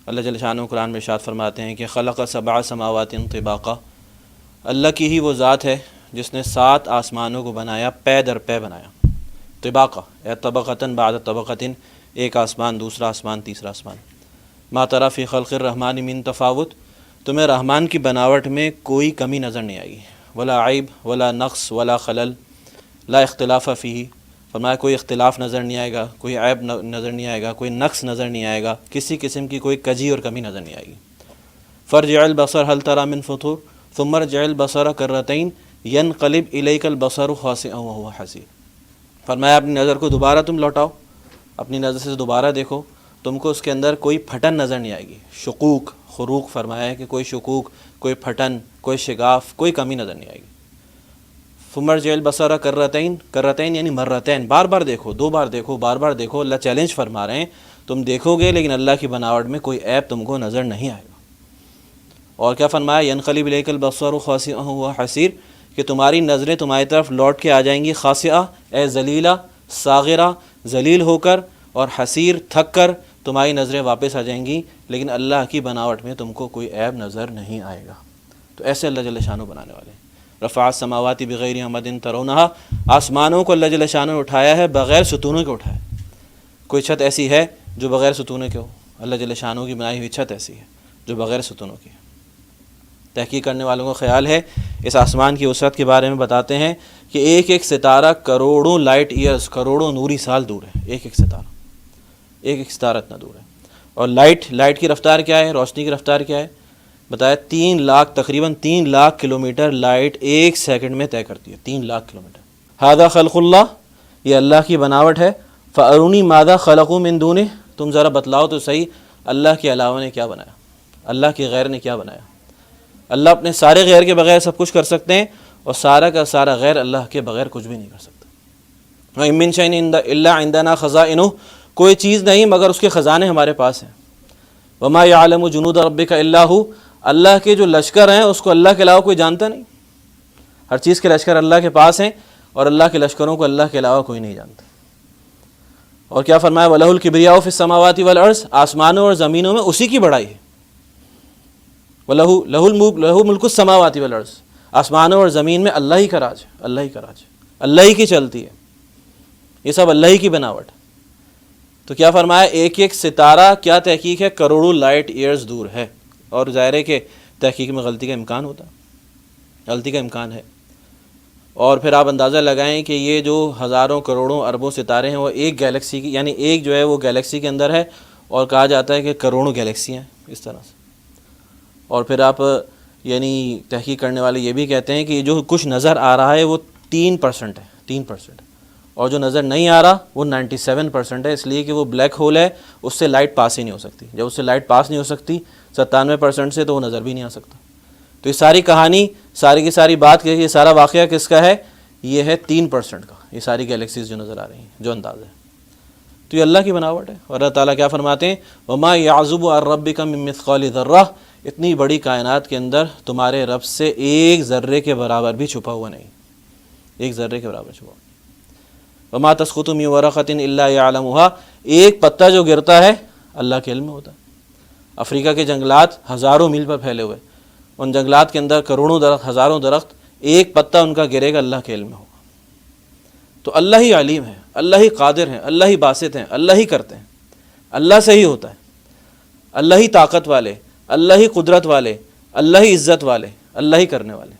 اللہ جل شانہ قرآن میں ارشاد فرماتے ہیں کہ خلق سبع سماوات طباقا، اللہ کی ہی وہ ذات ہے جس نے 7 آسمانوں کو بنایا، پے در پے بنایا، طباقا اے طبقتاً بعد طبقتن، ایک آسمان دوسرا آسمان تیسرا آسمان۔ ما تری فی خلق الرحمن من تفاوت، تمہیں رحمان کی بناوٹ میں کوئی کمی نظر نہیں آئی، ولا عیب ولا نقص ولا خلل، لا اختلاف فیہ، فرمایا کوئی اختلاف نظر نہیں آئے گا، کوئی عیب نظر نہیں آئے گا، کوئی نقص نظر نہیں آئے گا، کسی قسم کی کوئی کجی اور کمی نظر نہیں آئے گی۔ فرجع البصر هل تری من فطور ثم ارجع البصر کرتین ینقلب الیک البصر خاسئا وهو حسیر، فرمایا اپنی نظر کو دوبارہ تم لوٹاؤ، اپنی نظر سے دوبارہ دیکھو، تم کو اس کے اندر کوئی پھٹن نظر نہیں آئے گی، شقوق خروق فرمایا ہے کہ کوئی شقوق، کوئی پھٹن، کوئی شگاف، کوئی کمی نظر نہیں آئے گی۔ ثم ارجع البصر کرتین، کرتین یعنی مرتین، بار بار دیکھو، 2 بار دیکھو، بار بار دیکھو، اللہ چیلنج فرما رہے ہیں تم دیکھو گے لیکن اللہ کی بناوٹ میں کوئی عیب تم کو نظر نہیں آئے گا۔ اور کیا فرمایا، ینقلب الیک البصر خاسئا وهو حسیر، کہ تمہاری نظریں تمہاری طرف لوٹ کے آ جائیں گی، خاسئہ اے ذلیلہ، صاغرہ ذلیل ہو کر، اور حسیر تھک کر تمہاری نظریں واپس آ جائیں گی، لیکن اللہ کی بناوٹ میں تم کو کوئی عیب نظر نہیں آئے گا۔ تو ایسے اللہ جل شانہ بنانے والے ہیں۔ رفع السماوات بغیر عمد ترونها، آسمانوں کو اللہ جل شانہ نے اٹھایا ہے بغیر ستونوں کے اٹھایا ہے۔ کوئی چھت ایسی ہے جو بغیر ستونوں کے ہو؟ اللہ جل شانہ کی بنائی ہوئی چھت ایسی ہے جو بغیر ستونوں کی ہے۔ تحقیق کرنے والوں کو خیال ہے اس آسمان کی وسعت کے بارے میں بتاتے ہیں کہ ایک ایک ستارہ کروڑوں لائٹ ایئرز، کروڑوں نوری سال دور ہے، ایک ایک ستارہ، ایک ایک ستارہ اتنا دور ہے۔ اور لائٹ کی رفتار کیا ہے، روشنی کی رفتار کیا ہے؟ بتایا 3 لاکھ، تقریباً 3 لاکھ کلومیٹر لائٹ ایک سیکنڈ میں طے کرتی ہے، 3 لاکھ کلومیٹر۔ ھذا خلق اللہ، یہ اللہ کی بناوٹ ہے۔ فارونی ماذا خلقوا من دونہ، تم ذرا بتلاؤ تو صحیح اللہ کے علاوہ نے کیا بنایا، اللہ کے غیر نے کیا بنایا۔ اللہ اپنے سارے غیر کے بغیر سب کچھ کر سکتے ہیں، اور سارا کا سارا غیر اللہ کے بغیر کچھ بھی نہیں کر سکتا۔ وَإِن مِّن شَيْءٍ إِلَّا عِندَنَا خَزَائِنُهُ، کوئی چیز نہیں مگر اس کے خزانے ہمارے پاس ہیں۔ وَمَا يَعْلَمُ جُنُودَ رَبِّكَ إِلَّا هُوَ، اللہ کے جو لشکر ہیں اس کو اللہ کے علاوہ کوئی جانتا نہیں۔ ہر چیز کے لشکر اللہ کے پاس ہیں، اور اللہ کے لشکروں کو اللہ کے علاوہ کوئی نہیں جانتا۔ اور کیا فرمایا، وَلَهُ الْكِبْرِيَاءُ فِي السَّمَاوَاتِ وَالْأَرْضِ، آسمانوں اور زمینوں میں اسی کی بڑائی ہے۔ لَهُ مُلْكُ السَّمَاوَاتِ وَالْأَرْضِ، آسمانوں اور زمین میں اللہ ہی کا راج ہے، اللہ ہی کا راج ہے، اللہ ہی کی چلتی ہے، یہ سب اللہ ہی کی بناوٹ ہے۔ تو کیا فرمایا، ایک ایک ستارہ کیا تحقیق ہے، کروڑوں لائٹ ایئرز دور ہے، اور ظاہر ہے کہ تحقیق میں غلطی کا امکان ہوتا ہے، غلطی کا امکان ہے۔ اور پھر آپ اندازہ لگائیں کہ یہ جو ہزاروں کروڑوں اربوں ستارے ہیں وہ ایک گیلیکسی کی، یعنی ایک جو ہے وہ گیلیکسی کے اندر ہے، اور کہا جاتا ہے کہ کروڑوں گیلیکسیاں ہیں اس طرح سے۔ اور پھر آپ یعنی تحقیق کرنے والے یہ بھی کہتے ہیں کہ جو کچھ نظر آ رہا ہے وہ 3% ہے، 3%، اور جو نظر نہیں آ رہا وہ 97% ہے، اس لیے کہ وہ بلیک ہول ہے، اس سے لائٹ پاس ہی نہیں ہو سکتی۔ جب اس سے لائٹ پاس نہیں ہو سکتی 97% سے، تو وہ نظر بھی نہیں آ سکتا۔ تو یہ ساری کہانی، ساری کی ساری بات کہ یہ سارا واقعہ کس کا ہے، یہ ہے 3% کا، یہ ساری گیلیکسیز جو نظر آ رہی ہیں، جو انداز ہے۔ تو یہ اللہ کی بناوٹ ہے۔ اور اللہ تعالیٰ کیا فرماتے ہیں، وَمَا يَعْزُبُ عَن رَّبِّكَ مِن مِّثْقَالِ ذَرَّةٍ، اتنی بڑی کائنات کے اندر تمہارے رب سے ایک ذرے کے برابر بھی چھپا ہوا نہیں، ایک ذرے کے برابر چھپا ہوا۔ وَمَا تَسْقُطُ مِن وَرَقَةٍ إِلَّا يَعْلَمُهَا، ایک پتا جو گرتا ہے اللہ کے علم میں ہوتا ہے۔ افریقہ کے جنگلات ہزاروں میل پر پھیلے ہوئے، ان جنگلات کے اندر کروڑوں درخت، ہزاروں درخت، ایک پتا ان کا گرے گا اللہ کے علم میں ہوگا۔ تو اللہ ہی علیم ہے، اللہ ہی قادر ہیں، اللہ ہی باسط ہیں، اللہ ہی کرتے ہیں، اللہ سے ہی ہوتا ہے، اللہ ہی طاقت والے، اللہ ہی قدرت والے، اللہ ہی عزت والے، اللہ ہی کرنے والے۔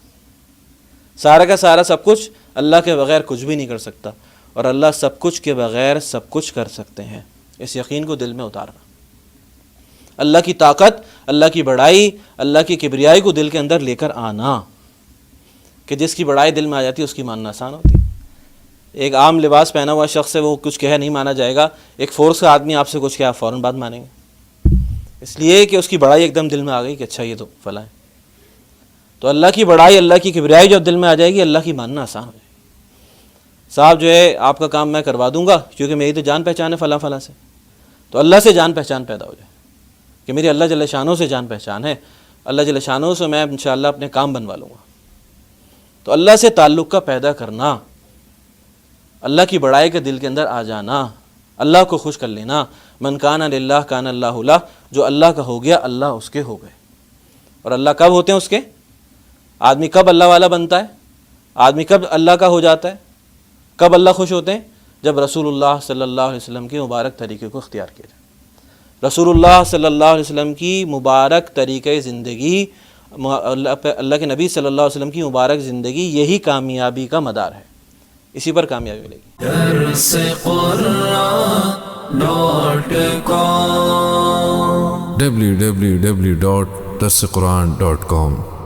سارا کا سارا سب کچھ اللہ کے بغیر کچھ بھی نہیں کر سکتا، اور اللہ سب کچھ کے بغیر سب کچھ کر سکتے ہیں۔ اس یقین کو دل میں اتارنا، اللہ کی طاقت، اللہ کی بڑائی، اللہ کی کبریائی کو دل کے اندر لے کر آنا، کہ جس کی بڑائی دل میں آ جاتی ہے اس کی ماننا آسان ہوتی ہے۔ ایک عام لباس پہنا ہوا شخص ہے، وہ کچھ کہہ نہیں مانا جائے گا، ایک فورس کا آدمی آپ سے کچھ کہے آپ فوراً بات مانیں گے، اس لیے کہ اس کی بڑائی ایک دم دل میں آ گئی کہ اچھا یہ تو فلاں ہے۔ تو اللہ کی بڑائی، اللہ کی کبریائی جب دل میں آ جائے گی، اللہ کی ماننا آسان ہو جائے گی۔ صاحب جو ہے آپ کا کام میں کروا دوں گا، کیونکہ میری تو جان پہچان ہے فلاں فلاں سے، تو اللہ سے جان پہچان پیدا ہو جائے کہ میری اللہ جل شانہ سے جان پہچان ہے، اللہ جل شانہ سے میں انشاءاللہ اپنے کام بنوا لوں گا۔ تو اللہ سے تعلق کا پیدا کرنا، اللہ کی بڑائی کے دل کے اندر آ جانا، اللہ کو خوش کر لینا، من کان للہ کان اللہ لہ، جو اللہ کا ہو گیا اللہ اس کے ہو گئے۔ اور اللہ کب ہوتے ہیں اس کے؟ آدمی کب اللہ والا بنتا ہے؟ آدمی کب اللہ کا ہو جاتا ہے؟ کب اللہ خوش ہوتے ہیں؟ جب رسول اللہ صلی اللہ علیہ وسلم کے مبارک طریقے کو اختیار کیا جائے۔ رسول اللہ صلی اللہ علیہ وسلم کی مبارک طریقۂ زندگی، اللہ کے نبی صلی اللہ علیہ وسلم کی مبارک زندگی، یہی کامیابی کا مدار ہے، اسی پر کامیابی ملے گی۔ درس قرآن www.darsequran.com